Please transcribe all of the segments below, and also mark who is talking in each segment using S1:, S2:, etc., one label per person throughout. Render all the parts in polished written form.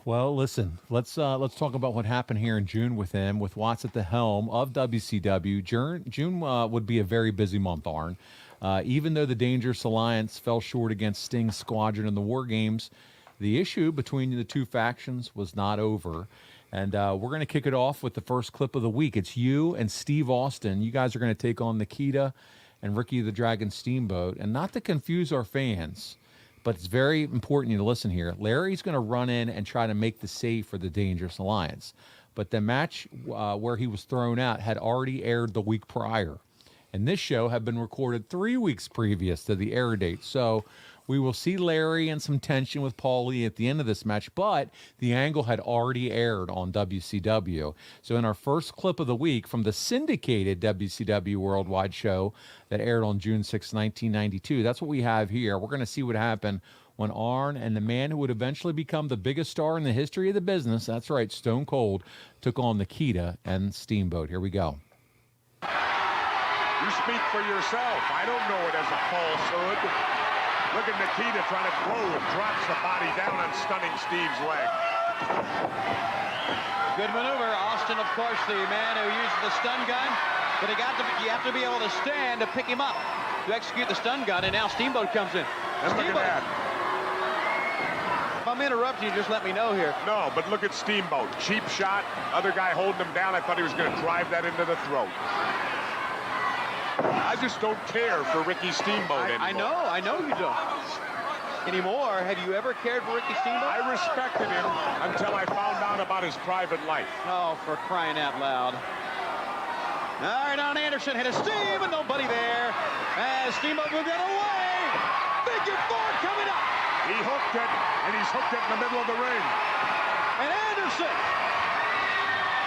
S1: Well, listen, let's talk about what happened here in June with him, with Watts at the helm of WCW. June would be a very busy month, Arn. Even though the Dangerous Alliance fell short against Sting's squadron in the War Games, the issue between the two factions was not over. And we're going to kick it off with the first clip of the week. It's you and Steve Austin. You guys are going to take on Nikita and Ricky the Dragon Steamboat. And not to confuse our fans, but it's very important you to listen here. Larry's going to run in and try to make the save for the Dangerous Alliance. But the match where he was thrown out had already aired the week prior. And this show had been recorded 3 weeks previous to the air date. So we will see Larry and some tension with Paulie at the end of this match, but the angle had already aired on WCW. So in our first clip of the week from the syndicated WCW Worldwide show that aired on June 6, 1992, that's what we have here. We're going to see what happened when Arn and the man who would eventually become the biggest star in the history of the business, that's right, Stone Cold, took on Nikita and Steamboat. Here we go.
S2: You speak for yourself. I don't know it as a falsehood. Look at Nikita trying to blow and drops the body down on stunning Steve's leg.
S3: Good maneuver. Austin, of course, the man who used the stun gun. But you have to be able to stand to pick him up to execute the stun gun. And now Steamboat comes in.
S2: And look at that.
S3: If I'm interrupting you, just let me know here.
S2: No, but look at Steamboat. Cheap shot. Other guy holding him down. I thought he was going to drive that into the throat. I just don't care for Ricky Steamboat anymore.
S3: I know you don't. Anymore. Have you ever cared for Ricky Steamboat?
S2: I respected him until I found out about his private life.
S3: Oh, for crying out loud. All right, Arn Anderson hit a Steve and nobody there. As Steamboat moved out away. Figure four coming up.
S2: He hooked it, and he's hooked it in the middle of the ring.
S3: And Anderson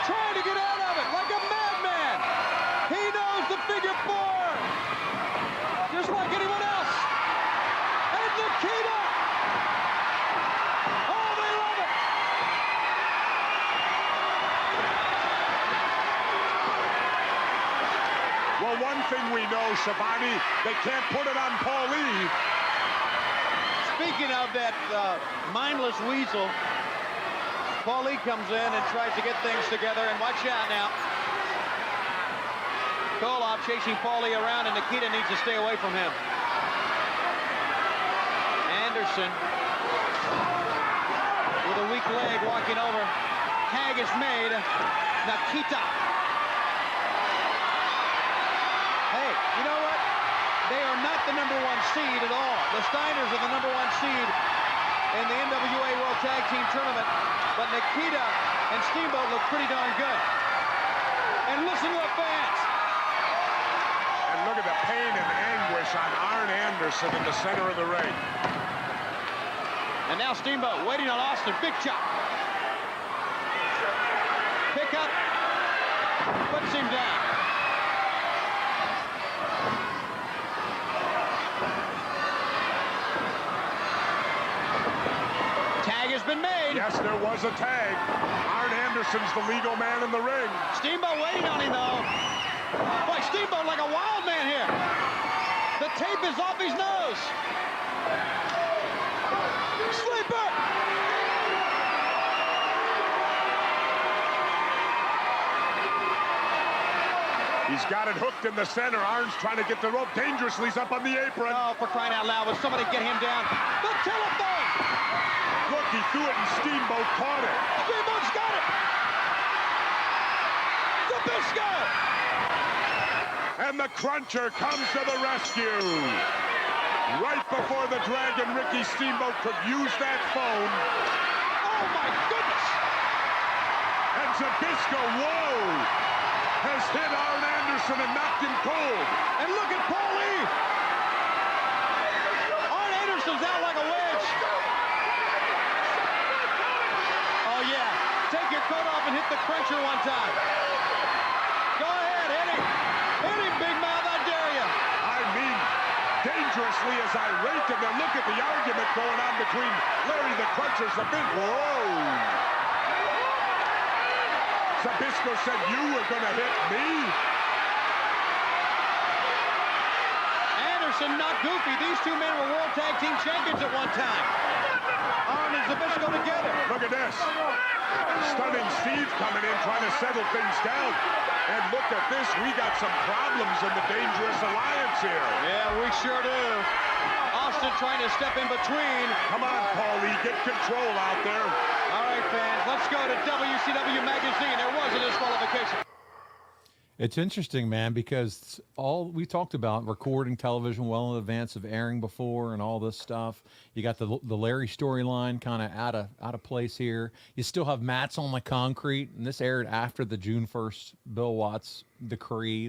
S3: trying to get out of it like a madman. He knows the figure four, just like anyone else. And Nikita. Oh, they love it.
S2: Well, one thing we know, Schiavone, they can't put it on Paulie.
S3: Speaking of that mindless weasel, Paulie comes in and tries to get things together. And watch out now. Koloff chasing Paulie around, and Nikita needs to stay away from him. Anderson with a weak leg walking over. Tag is made. Nikita. Hey, you know what? They are not the number one seed at all. The Steiners are the number one seed in the NWA World Tag Team Tournament. But Nikita and Steamboat look pretty darn good. And listen to the fans.
S2: And look at the pain and anguish on Arn Anderson in the center of the ring.
S3: And now Steamboat waiting on Austin. Big chop. Pick up. Puts him down. Tag has been made.
S2: Yes, there was a tag. Arn Anderson's the legal man in the ring.
S3: Steamboat waiting on him, though. Boy, Steamboat like a wild man here. The tape is off his nose. Sleeper!
S2: He's got it hooked in the center. Arn's trying to get the rope dangerously. He's up on the apron.
S3: Oh, for crying out loud. Will somebody get him down? The telephone!
S2: Look, he threw it and Steamboat caught it.
S3: Steamboat's got it! Zabisco!
S2: And the Cruncher comes to the rescue. Right before the Dragon, Ricky Steamboat could use that phone.
S3: Oh, my goodness!
S2: And Zabisco, whoa! Has hit Arn Anderson and knocked him cold.
S3: And look at Paulie! Arn Anderson's out like a wedge. Oh, yeah. Take your coat off and hit the Cruncher one time. Go ahead, hit him. Hit him, Big Mouth, I dare you.
S2: I mean, dangerously as irate, and then look at the argument going on between Larry the Cruncher Zabisco. Whoa! Zabisco said, you were going to hit me?
S3: Anderson, not goofy. These two men were World Tag Team Champions at one time. Arn and Zbyszko together.
S2: Look at this. Stunning Steve coming in, trying to settle things down. And look at this. We got some problems in the Dangerous Alliance here.
S3: Yeah, we sure do. Austin trying to step in between.
S2: Come on, Paulie. Get control out there.
S3: All right, fans. Let's go to WCW Magazine. There was a disqualification.
S1: It's interesting, man, because all we talked about recording television well in advance of airing before and all this stuff. You got the Larry storyline kind of out of place here. You still have mats on the concrete, and this aired after the June 1st Bill Watts decree.